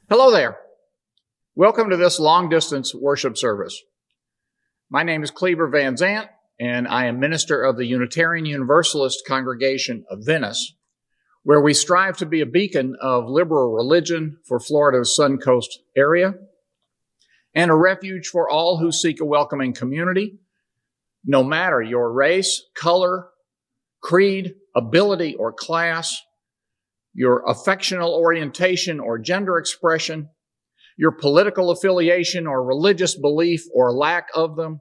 Hello there. Welcome to this long-distance worship service. My name is Cleaver Van Zant, and I am minister of the Unitarian Universalist Congregation of Venice, where we strive to be a beacon of liberal religion for Florida's Suncoast area and a refuge for all who seek a welcoming community, no matter your race, color, creed, ability, or class, your affectional orientation or gender expression, your political affiliation or religious belief or lack of them,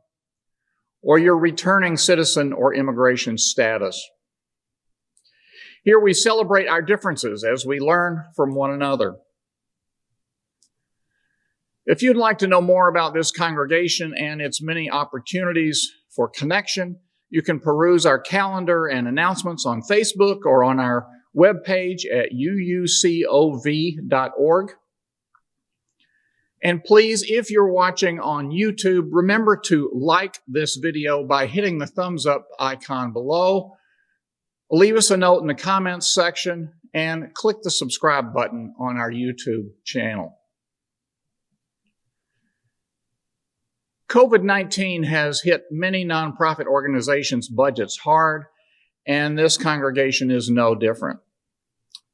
or your returning citizen or immigration status. Here we celebrate our differences as we learn from one another. If you'd like to know more about this congregation and its many opportunities for connection, you can peruse our calendar and announcements on Facebook or on our webpage at uucov.org. And please, if you're watching on YouTube, remember to like this video by hitting the thumbs up icon below. Leave us a note in the comments section and click the subscribe button on our YouTube channel. COVID-19 has hit many nonprofit organizations' budgets hard, and this congregation is no different.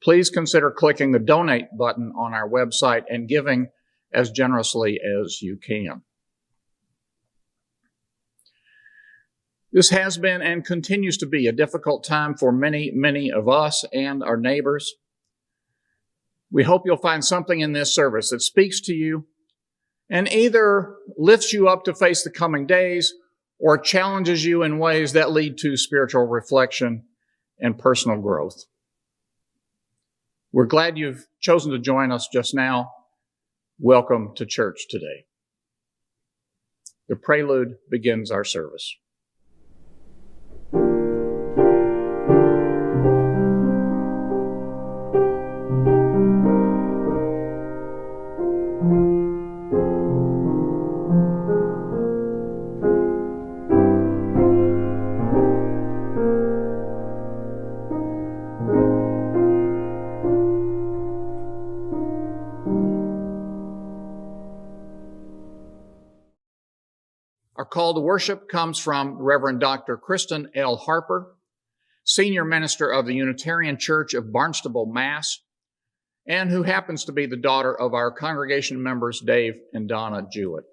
Please consider clicking the donate button on our website and giving as generously as you can. This has been and continues to be a difficult time for many of us and our neighbors. We hope you'll find something in this service that speaks to you and either lifts you up to face the coming days or challenges you in ways that lead to spiritual reflection and personal growth. We're glad you've chosen to join us just now. Welcome to church today. The prelude begins our service. Our call to worship comes from Reverend Dr. Kristen L. Harper, Senior Minister of the Unitarian Church of Barnstable, Mass., and who happens to be the daughter of our congregation members Dave and Donna Jewett.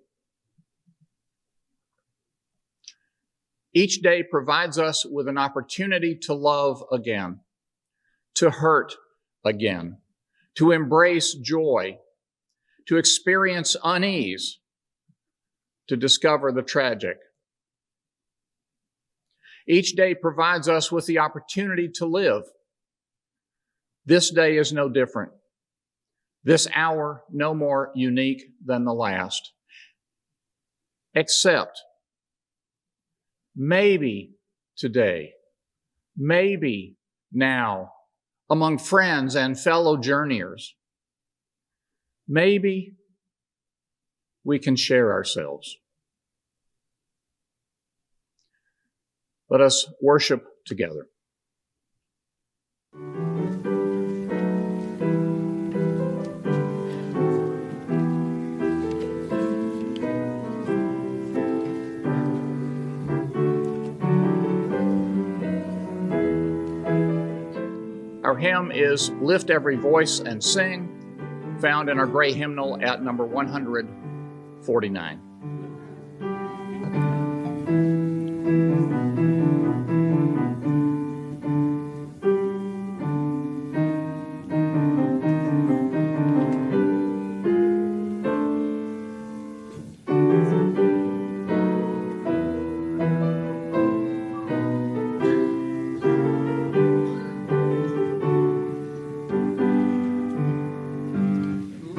Each day provides us with an opportunity to love again, to hurt again, to embrace joy, to experience unease, to discover the tragic. Each day provides us with the opportunity to live. This day is no different. This hour no more unique than the last. Except, maybe today, maybe now, among friends and fellow journeyers, maybe we can share ourselves. Let us worship together. Our hymn is Lift Every Voice and Sing, found in our gray hymnal at number 149.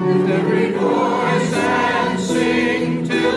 Lift every voice and sing till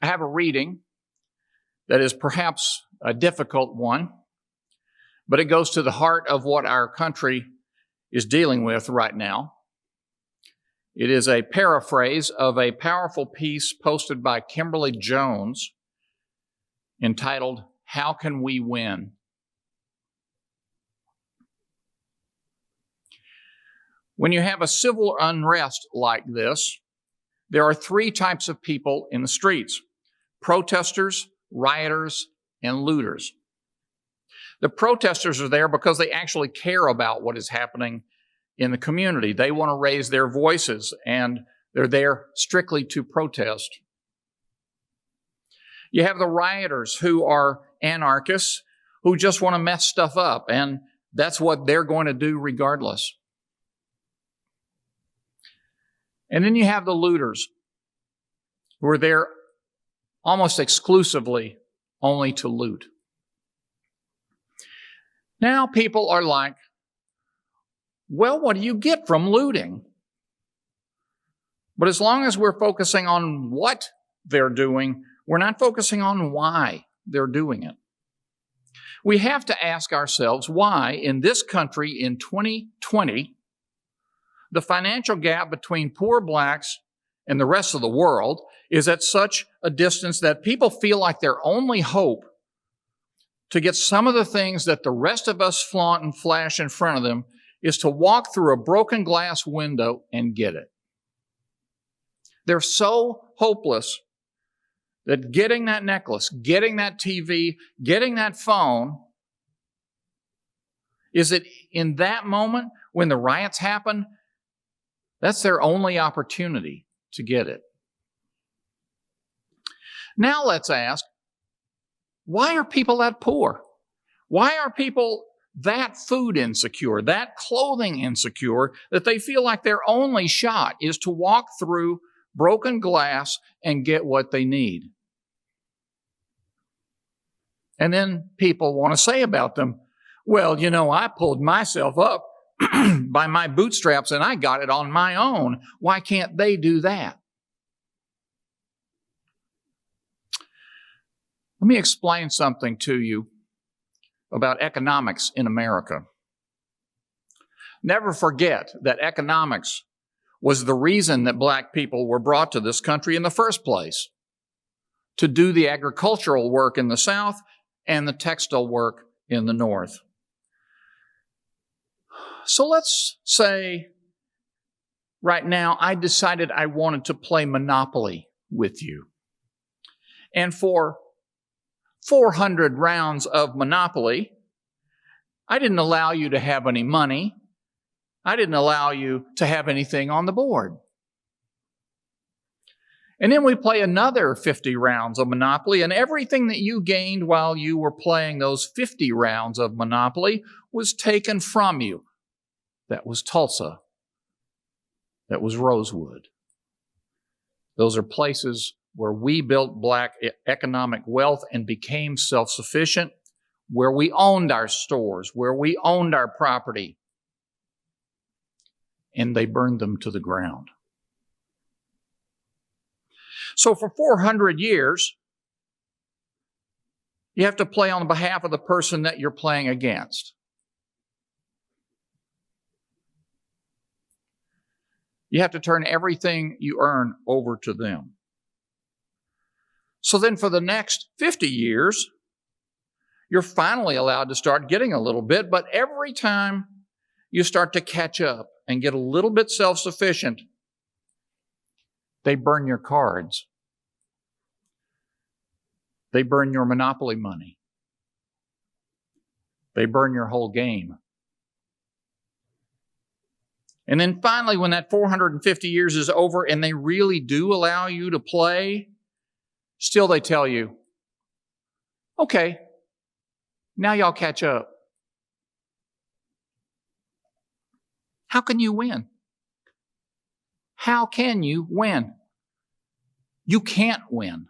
I have a reading that is perhaps a difficult one, but it goes to the heart of what our country is dealing with right now. It is a paraphrase of a powerful piece posted by Kimberly Jones entitled, "How Can We Win?" When you have a civil unrest like this, there are three types of people in the streets: protesters, rioters, and looters. The protesters are there because they actually care about what is happening in the community. They want to raise their voices, and they're there strictly to protest. You have the rioters, who are anarchists, who just want to mess stuff up, and that's what they're going to do regardless. And then you have the looters, who are there almost exclusively only to loot. Now people are like, well, what do you get from looting? But as long as we're focusing on what they're doing, we're not focusing on why they're doing it. We have to ask ourselves why, in this country in 2020, the financial gap between poor blacks and the rest of the world is at such a distance that people feel like their only hope to get some of the things that the rest of us flaunt and flash in front of them is to walk through a broken glass window and get it. They're so hopeless that getting that necklace, getting that TV, getting that phone, is that in that moment when the riots happen, that's their only opportunity to get it. Now let's ask, why are people that poor? Why are people that food insecure, that clothing insecure, that they feel like their only shot is to walk through broken glass and get what they need? And then people want to say about them, well, you know, I pulled myself up by my bootstraps and I got it on my own. Why can't they do that? Let me explain something to you about economics in America. Never forget that economics was the reason that black people were brought to this country in the first place, to do the agricultural work in the South and the textile work in the North. So let's say right now I decided I wanted to play Monopoly with you. And for 400 rounds of Monopoly, I didn't allow you to have any money. I didn't allow you to have anything on the board. And then we play another 50 rounds of Monopoly, and everything that you gained while you were playing those 50 rounds of Monopoly was taken from you. That was Tulsa. That was Rosewood. Those are places where we built black economic wealth and became self-sufficient, where we owned our stores, where we owned our property, and they burned them to the ground. So for 400 years, you have to play on behalf of the person that you're playing against. You have to turn everything you earn over to them. So then for the next 50 years, You're finally allowed to start getting a little bit, but every time you start to catch up and get a little bit self-sufficient, they burn your cards. They burn your Monopoly money. They burn your whole game. And then finally, when that 450 years is over and they really do allow you to play, still they tell you, okay, now y'all catch up. How can you win? How can you win? You can't win.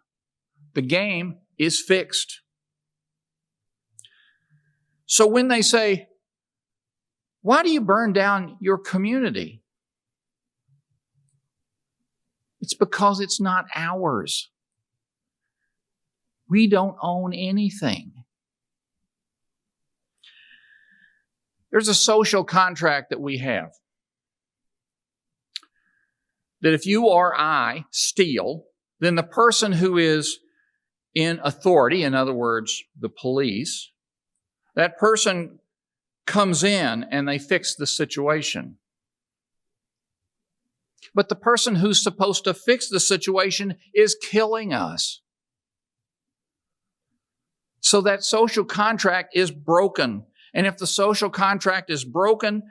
The game is fixed. So when they say, why do you burn down your community? It's because it's not ours. We don't own anything. There's a social contract that we have. That if you or I steal, then the person who is in authority, in other words, the police, that person comes in and they fix the situation. But the person who's supposed to fix the situation is killing us. So that social contract is broken. And if the social contract is broken,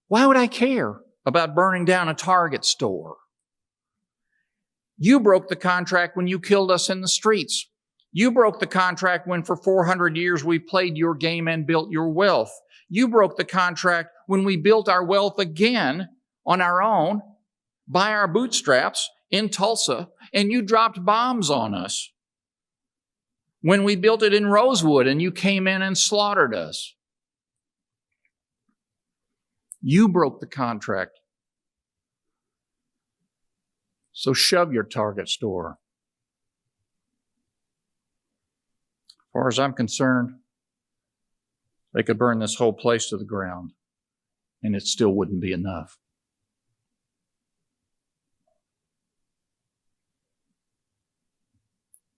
why would I care about burning down a Target store? You broke the contract when you killed us in the streets. You broke the contract when for 400 years we played your game and built your wealth. You broke the contract when we built our wealth again on our own, by our bootstraps in Tulsa, and you dropped bombs on us. When we built it in Rosewood and you came in and slaughtered us. You broke the contract. So shove your Target store. As far as I'm concerned, they could burn this whole place to the ground, and it still wouldn't be enough.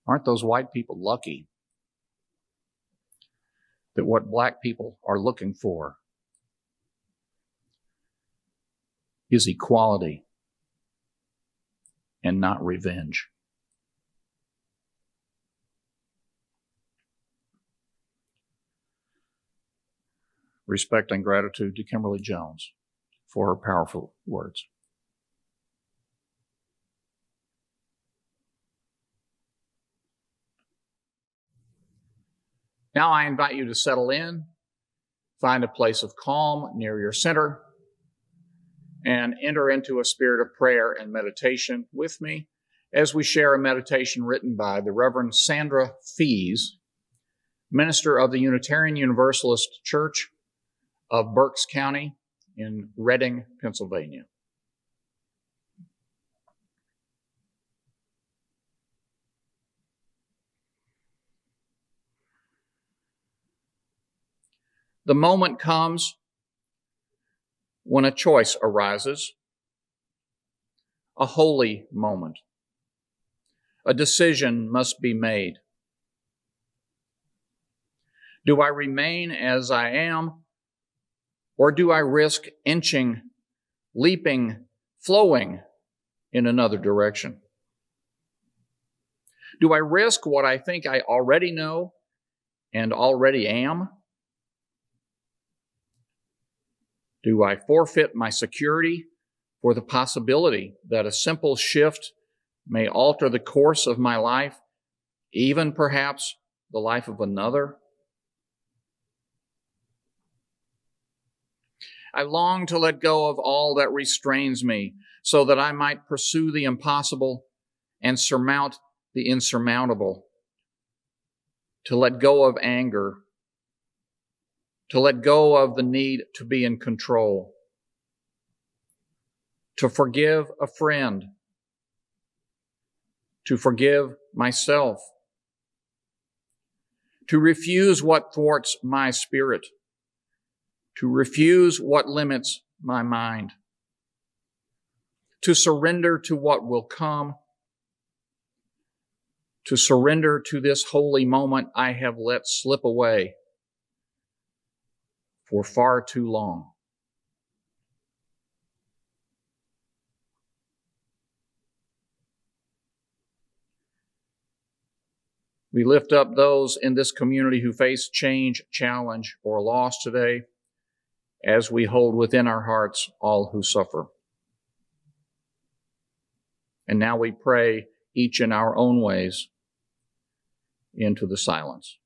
Aren't those white people lucky that what black people are looking for is equality and not revenge? Respect and gratitude to Kimberly Jones for her powerful words. Now I invite you to settle in, find a place of calm near your center, and enter into a spirit of prayer and meditation with me as we share a meditation written by the Reverend Sandra Fees, minister of the Unitarian Universalist Church of Berks County in Reading, Pennsylvania. The moment comes when a choice arises, a holy moment. A decision must be made. Do I remain as I am, or do I risk inching, leaping, flowing in another direction? Do I risk what I think I already know and already am? Do I forfeit my security for the possibility that a simple shift may alter the course of my life, even perhaps the life of another? I long to let go of all that restrains me so that I might pursue the impossible and surmount the insurmountable. To let go of anger, to let go of the need to be in control, to forgive a friend, to forgive myself, to refuse what thwarts my spirit, to refuse what limits my mind, to surrender to what will come, to surrender to this holy moment I have let slip away for far too long. We lift up those in this community who face change, challenge, or loss today, as we hold within our hearts all who suffer. And now we pray, each in our own ways, into the silence.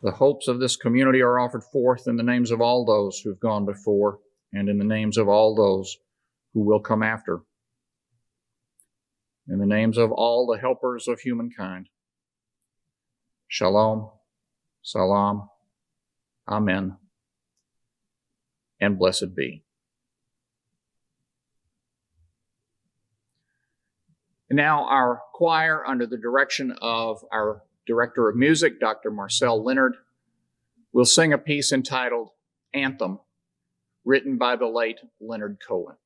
The hopes of this community are offered forth in the names of all those who've gone before and in the names of all those who will come after. In the names of all the helpers of humankind. Shalom, salam, amen, and blessed be. And now our choir, under the direction of our Director of Music, Dr. Marcel Leonard, will sing a piece entitled Anthem, written by the late Leonard Cohen.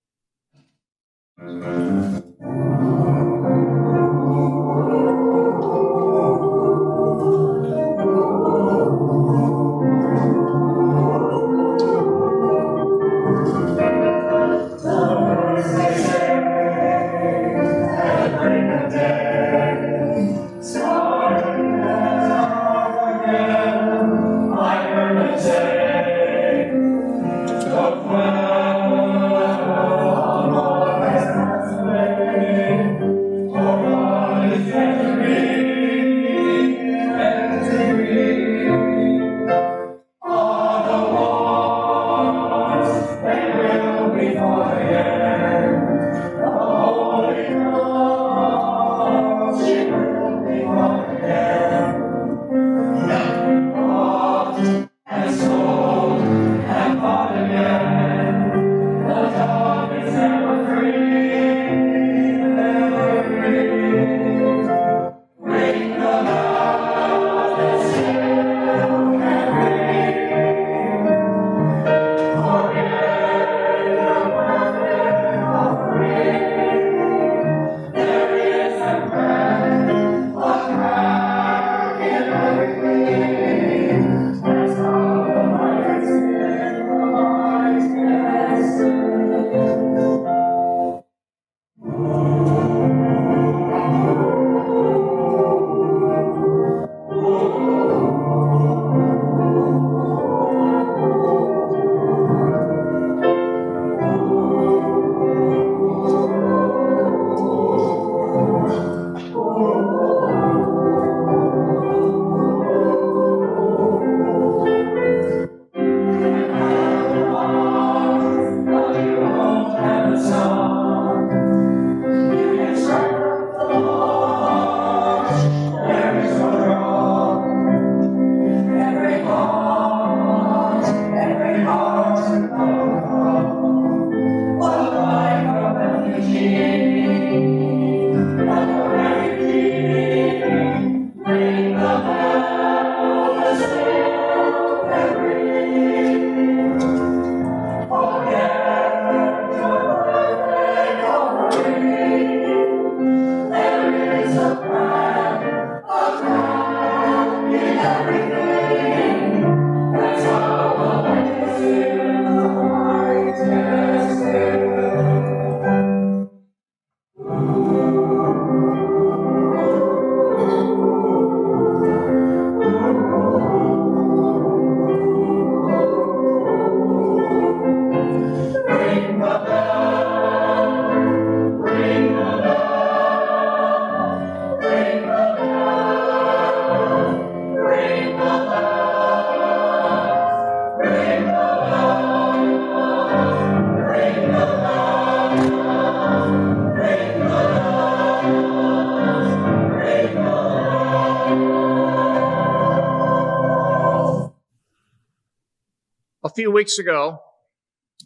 A few weeks ago,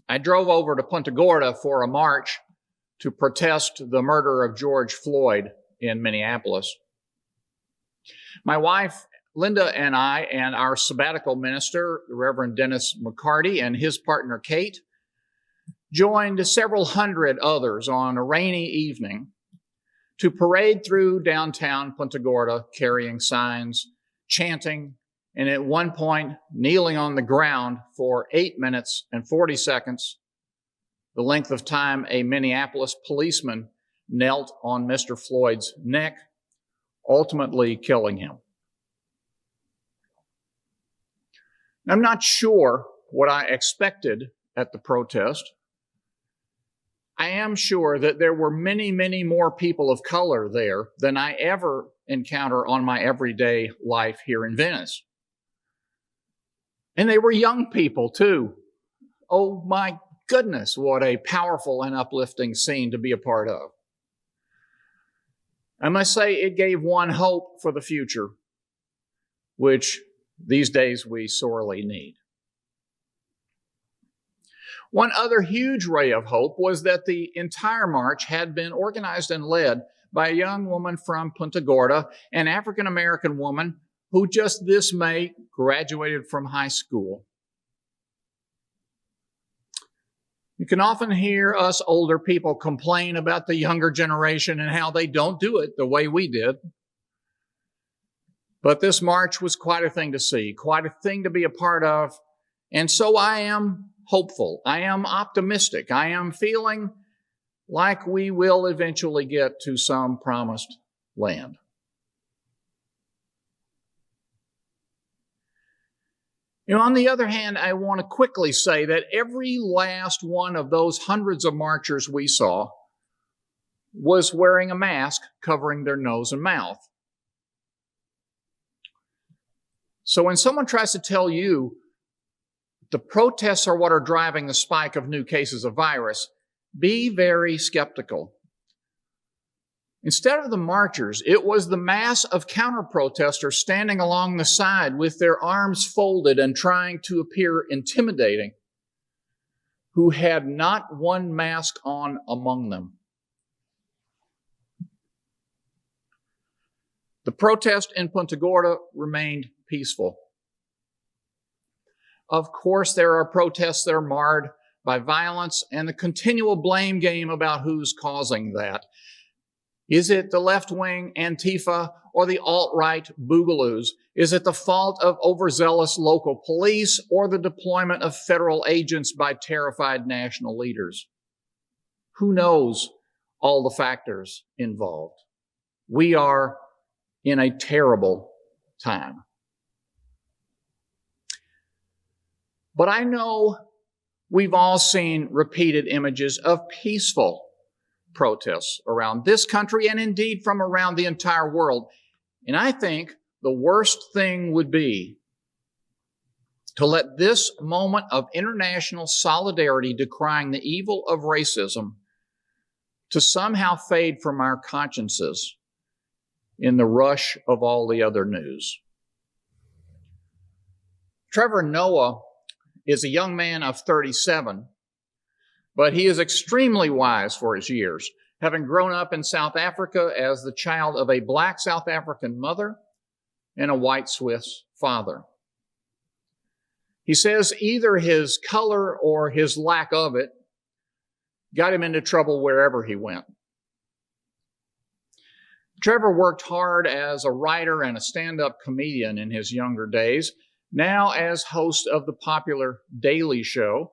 I drove over to Punta Gorda for a march to protest the murder of George Floyd in Minneapolis. My wife, Linda, and I, and our sabbatical minister, the Reverend Dennis McCarty, and his partner, Kate, joined several hundred others on a rainy evening to parade through downtown Punta Gorda carrying signs, chanting, and at one point kneeling on the ground for 8 minutes and 40 seconds, the length of time a Minneapolis policeman knelt on Mr. Floyd's neck, ultimately killing him. I'm not sure what I expected at the protest. I am sure that there were many, many more people of color there than I ever encounter on my everyday life here in Venice. And they were young people too. Oh my goodness, what a powerful and uplifting scene to be a part of. I must say it gave one hope for the future, which these days we sorely need. One other huge ray of hope was that the entire march had been organized and led by a young woman from Punta Gorda, an African-American woman who just this May graduated from high school. You can often hear us older people complain about the younger generation and how they don't do it the way we did. But this march was quite a thing to see, quite a thing to be a part of. And so I am hopeful. I am optimistic. I am feeling like we will eventually get to some promised land. On the other hand, I want to quickly say that every last one of those hundreds of marchers we saw was wearing a mask covering their nose and mouth. So when someone tries to tell you the protests are what are driving the spike of new cases of virus, be very skeptical. Instead of the marchers, it was the mass of counter-protesters standing along the side with their arms folded and trying to appear intimidating, who had not one mask on among them. The protest in Punta Gorda remained peaceful. Of course, there are protests that are marred by violence and the continual blame game about who's causing that. Is it the left-wing Antifa or the alt-right Boogaloos? Is it the fault of overzealous local police or the deployment of federal agents by terrified national leaders? Who knows all the factors involved? We are in a terrible time. But I know we've all seen repeated images of peaceful protests around this country and indeed from around the entire world. And I think the worst thing would be to let this moment of international solidarity decrying the evil of racism to somehow fade from our consciences in the rush of all the other news. Trevor Noah is a young man of 37, but he is extremely wise for his years, having grown up in South Africa as the child of a black South African mother and a white Swiss father. He says either his color or his lack of it got him into trouble wherever he went. Trevor worked hard as a writer and a stand-up comedian in his younger days. Now, as host of the popular Daily Show,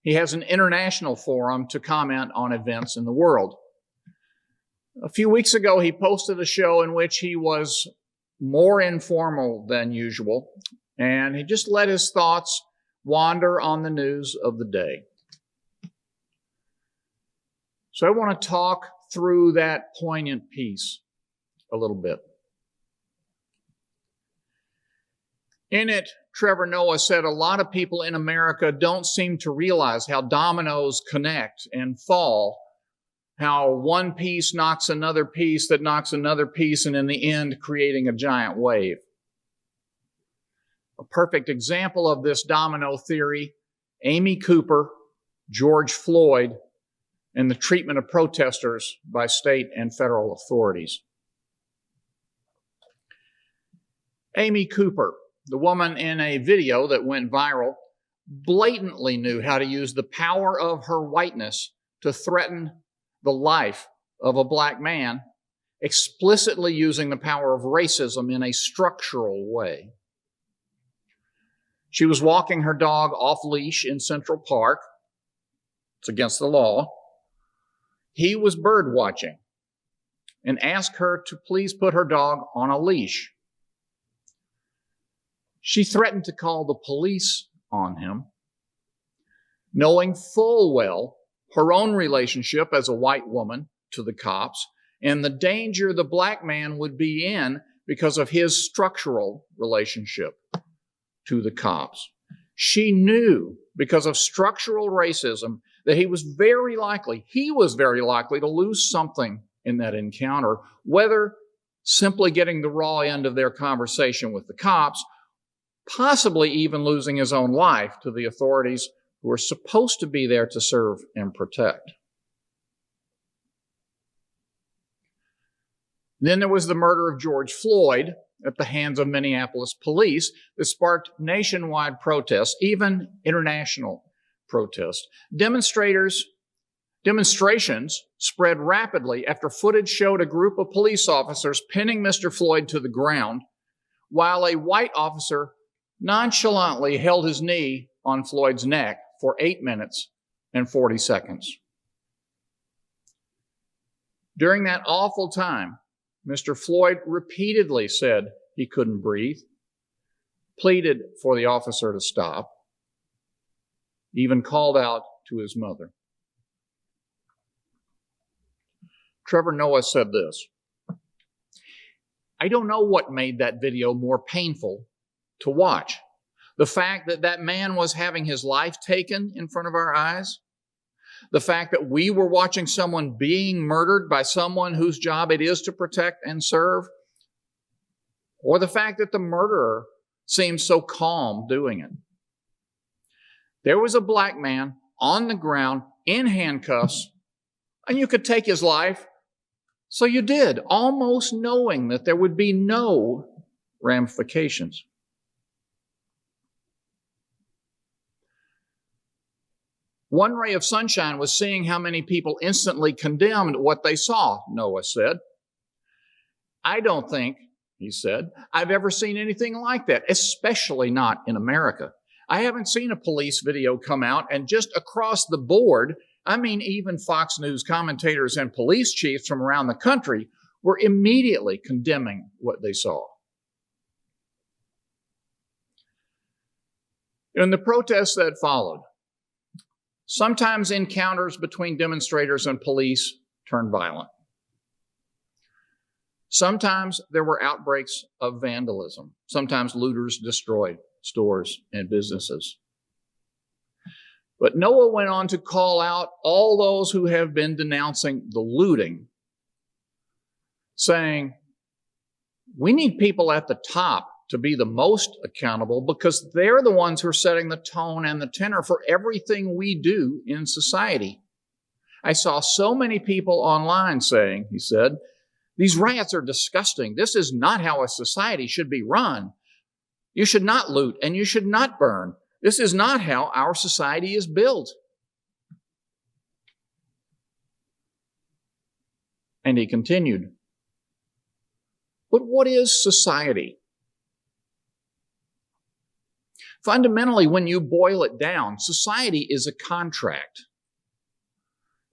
he has an international forum to comment on events in the world. A few weeks ago, he posted a show in which he was more informal than usual, and he just let his thoughts wander on the news of the day. So I want to talk through that poignant piece a little bit. In it, Trevor Noah said a lot of people in America don't seem to realize how dominoes connect and fall, how one piece knocks another piece that knocks another piece, and in the end, creating a giant wave. A perfect example of this domino theory, Amy Cooper, George Floyd, and the treatment of protesters by state and federal authorities. Amy Cooper, the woman in a video that went viral, blatantly knew how to use the power of her whiteness to threaten the life of a black man, explicitly using the power of racism in a structural way. She was walking her dog off leash in Central Park. It's against the law. He was bird watching and asked her to please put her dog on a leash. She threatened to call the police on him, knowing full well her own relationship as a white woman to the cops and the danger the black man would be in because of his structural relationship to the cops. She knew, because of structural racism, that he was very likely to lose something in that encounter, whether simply getting the raw end of their conversation with the cops, possibly even losing his own life to the authorities who are supposed to be there to serve and protect. Then there was the murder of George Floyd at the hands of Minneapolis police that sparked nationwide protests, even international protests. Demonstrations spread rapidly after footage showed a group of police officers pinning Mr. Floyd to the ground, while a white officer nonchalantly held his knee on Floyd's neck for 8 minutes and 40 seconds. During that awful time, Mr. Floyd repeatedly said he couldn't breathe, pleaded for the officer to stop, even called out to his mother. Trevor Noah said this: "I don't know what made that video more painful to watch. The fact that that man was having his life taken in front of our eyes, the fact that we were watching someone being murdered by someone whose job it is to protect and serve, or the fact that the murderer seemed so calm doing it. There was a black man on the ground in handcuffs, and you could take his life, so you did, almost knowing that there would be no ramifications." One ray of sunshine was seeing how many people instantly condemned what they saw, Noah said. "I don't think," he said, "I've ever seen anything like that, especially not in America. I haven't seen a police video come out and just across the board, I mean, even Fox News commentators and police chiefs from around the country were immediately condemning what they saw." In the protests that followed, sometimes encounters between demonstrators and police turned violent. Sometimes there were outbreaks of vandalism. Sometimes looters destroyed stores and businesses. But Noah went on to call out all those who have been denouncing the looting, saying, "We need people at the top to be the most accountable because they're the ones who are setting the tone and the tenor for everything we do in society." I saw so many people online saying, he said, "These riots are disgusting. This is not how a society should be run. You should not loot and you should not burn. This is not how our society is built." And he continued, "But what is society? Fundamentally, when you boil it down, society is a contract.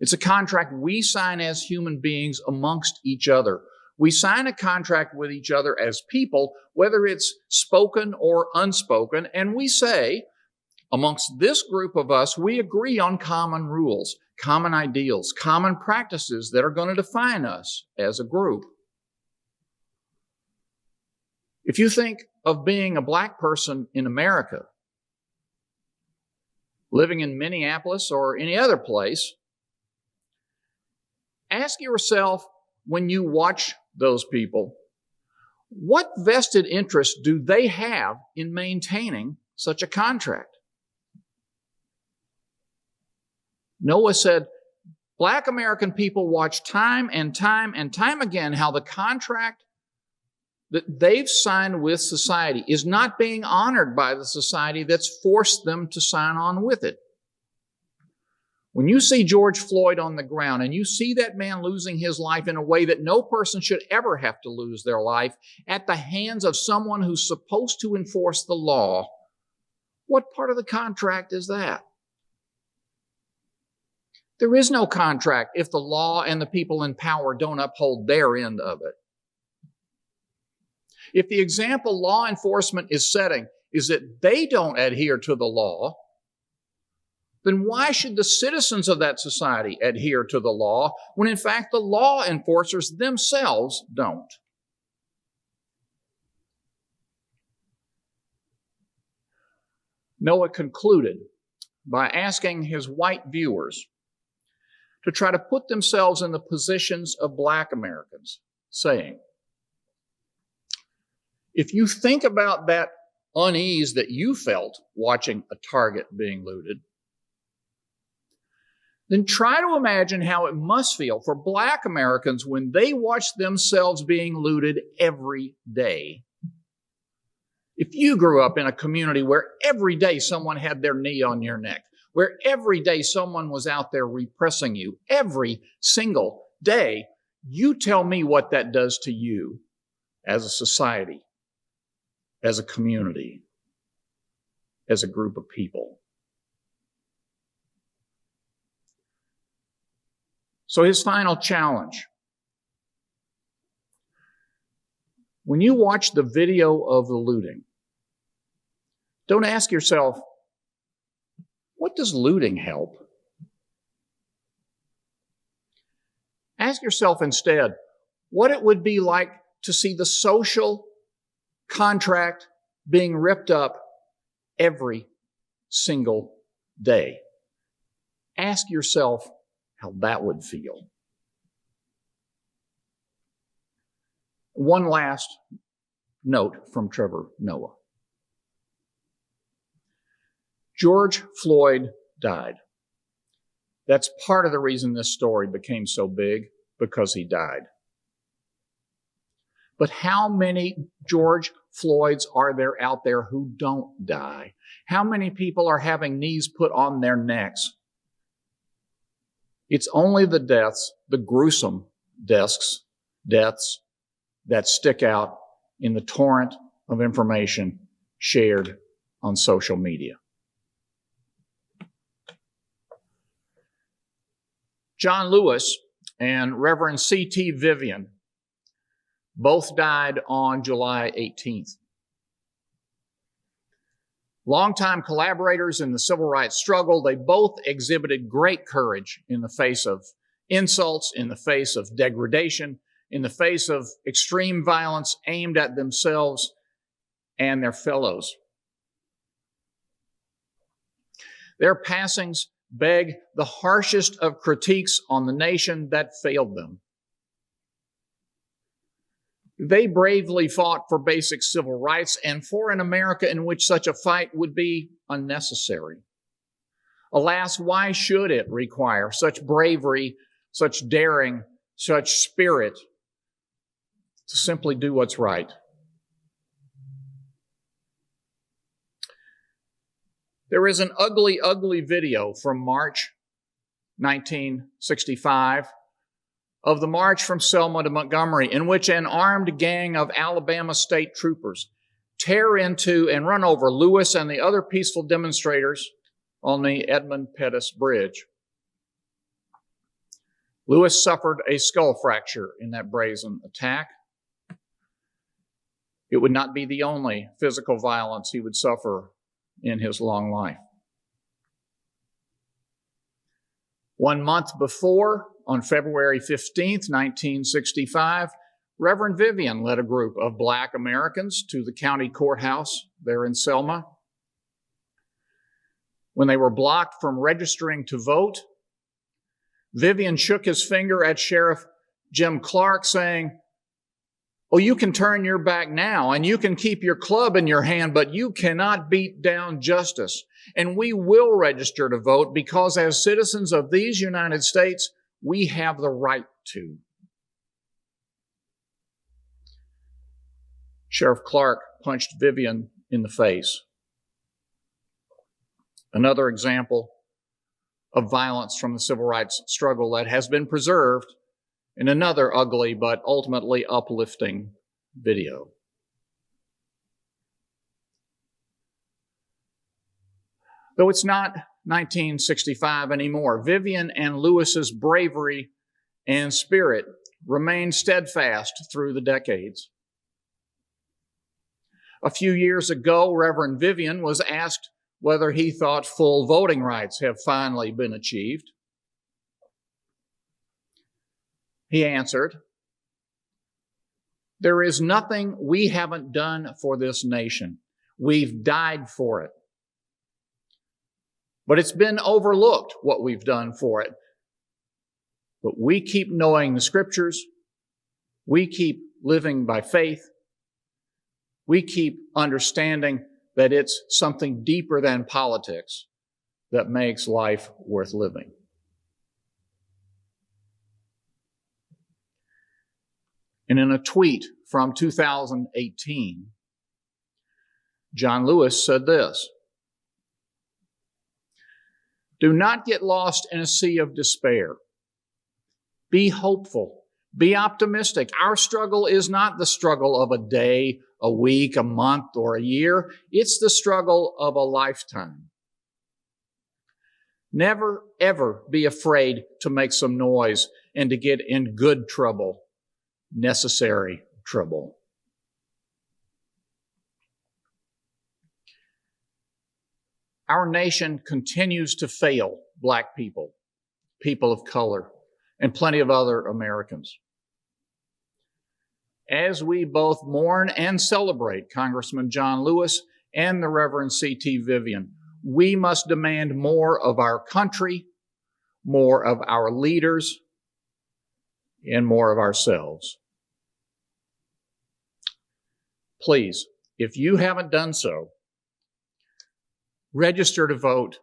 It's a contract we sign as human beings amongst each other. We sign a contract with each other as people, whether it's spoken or unspoken, and we say, amongst this group of us, we agree on common rules, common ideals, common practices that are going to define us as a group. If you think of being a black person in America, living in Minneapolis or any other place, ask yourself when you watch those people, what vested interest do they have in maintaining such a contract? Noah said, black American people watch time and time and time again how the contract that they've signed with society is not being honored by the society that's forced them to sign on with it. When you see George Floyd on the ground and you see that man losing his life in a way that no person should ever have to lose their life at the hands of someone who's supposed to enforce the law, what part of the contract is that? There is no contract if the law and the people in power don't uphold their end of it. If the example law enforcement is setting is that they don't adhere to the law, then why should the citizens of that society adhere to the law when in fact the law enforcers themselves don't? Noah concluded by asking his white viewers to try to put themselves in the positions of Black Americans, saying, if you think about that unease that you felt watching a Target being looted, then try to imagine how it must feel for Black Americans when they watch themselves being looted every day. If you grew up in a community where every day someone had their knee on your neck, where every day someone was out there repressing you, every single day, you tell me what that does to you as a society, as a community, as a group of people. So his final challenge. When you watch the video of the looting, don't ask yourself, what does looting help? Ask yourself instead, what it would be like to see the social contract being ripped up every single day. Ask yourself how that would feel. One last note from Trevor Noah. George Floyd died. That's part of the reason this story became so big, because he died. But how many George Floyds are there out there who don't die? How many people are having knees put on their necks? It's only the deaths, the gruesome deaths that stick out in the torrent of information shared on social media. John Lewis and Reverend C.T. Vivian both died on July 18th. Longtime collaborators in the civil rights struggle, they both exhibited great courage in the face of insults, in the face of degradation, in the face of extreme violence aimed at themselves and their fellows. Their passings beg the harshest of critiques on the nation that failed them. They bravely fought for basic civil rights and for an America in which such a fight would be unnecessary. Alas, why should it require such bravery, such daring, such spirit to simply do what's right? There is an ugly, ugly video from March 1965 of the march from Selma to Montgomery, in which an armed gang of Alabama state troopers tear into and run over Lewis and the other peaceful demonstrators on the Edmund Pettus Bridge. Lewis suffered a skull fracture in that brazen attack. It would not be the only physical violence he would suffer in his long life. 1 month before, on February 15th, 1965, Reverend Vivian led a group of Black Americans to the county courthouse there in Selma. When they were blocked from registering to vote, Vivian shook his finger at Sheriff Jim Clark, saying, "Oh, you can turn your back now and you can keep your club in your hand, but you cannot beat down justice. And we will register to vote because as citizens of these United States, we have the right to." Sheriff Clark punched Vivian in the face. Another example of violence from the civil rights struggle that has been preserved in another ugly but ultimately uplifting video. Though it's not 1965 anymore, Vivian and Lewis's bravery and spirit remained steadfast through the decades. A few years ago, Reverend Vivian was asked whether he thought full voting rights have finally been achieved. He answered, "There is nothing we haven't done for this nation. We've died for it. But it's been overlooked what we've done for it. But we keep knowing the scriptures. We keep living by faith. We keep understanding that it's something deeper than politics that makes life worth living." And in a tweet from 2018, John Lewis said this: "Do not get lost in a sea of despair. Be hopeful. Be optimistic. Our struggle is not the struggle of a day, a week, a month, or a year. It's the struggle of a lifetime. Never, ever be afraid to make some noise and to get in good trouble, necessary trouble." Our nation continues to fail Black people, people of color, and plenty of other Americans. As we both mourn and celebrate Congressman John Lewis and the Reverend C.T. Vivian, we must demand more of our country, more of our leaders, and more of ourselves. Please, if you haven't done so, register to vote,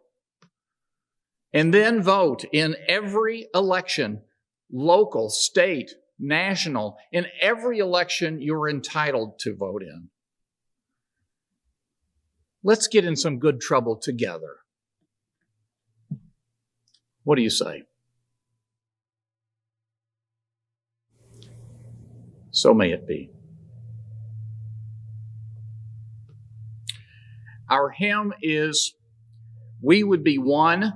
and then vote in every election, local, state, national, in every election you're entitled to vote in. Let's get in some good trouble together. What do you say? So may it be. Our hymn is "We Would Be One,"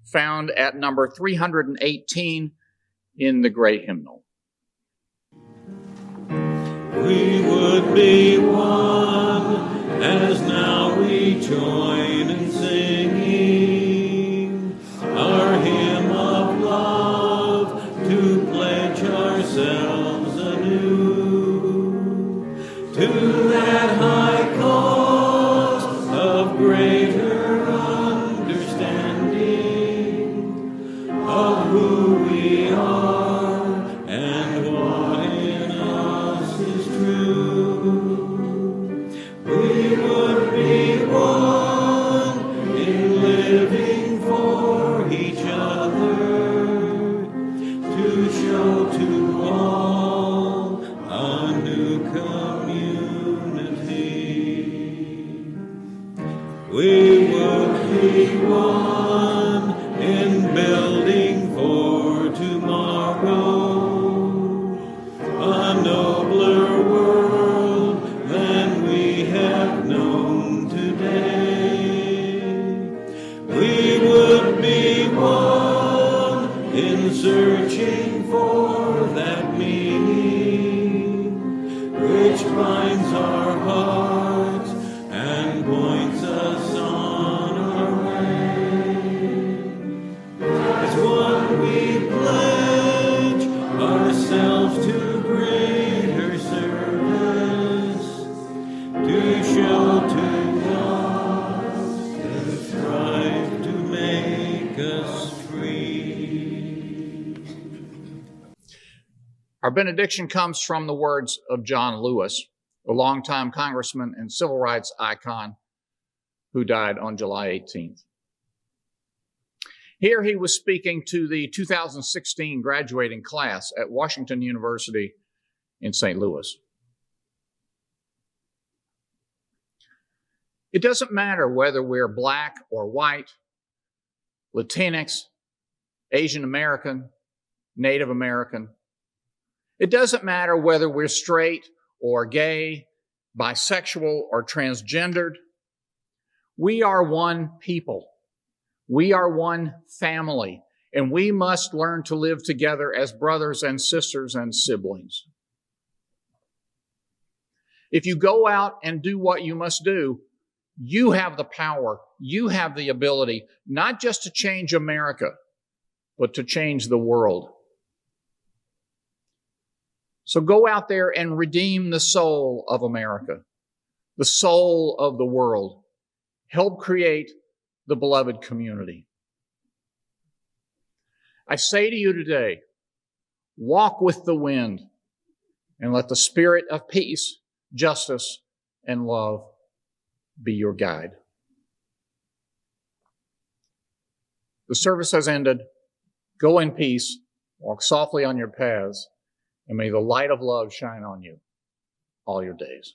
found at number 318 in the Great Hymnal. We would be one as now we join in singing our hymn of love to pledge ourselves anew to that high cause of greater understanding of who we are and what in us is true. We would be one in living for each other to show to all a new community. We would be one in building for tomorrow a nobler world than we have known today. We would be one in searching for that meaning which binds our hearts and points us on our way. As one we pledge ourselves to greater service, to show to us and strive to make us free. Our benediction comes from the words of John Lewis, a longtime congressman and civil rights icon who died on July 18th. Here he was speaking to the 2016 graduating class at Washington University in St. Louis. It doesn't matter whether we're black or white, Latinx, Asian American, Native American. It doesn't matter whether we're straight or gay, bisexual or transgendered. We are one people. We are one family, and we must learn to live together as brothers and sisters and siblings. If you go out and do what you must do, you have the power, you have the ability, not just to change America, but to change the world. So go out there and redeem the soul of America, the soul of the world. Help create the beloved community. I say to you today, walk with the wind and let the spirit of peace, justice, and love be your guide. The service has ended. Go in peace, walk softly on your paths, and may the light of love shine on you all your days.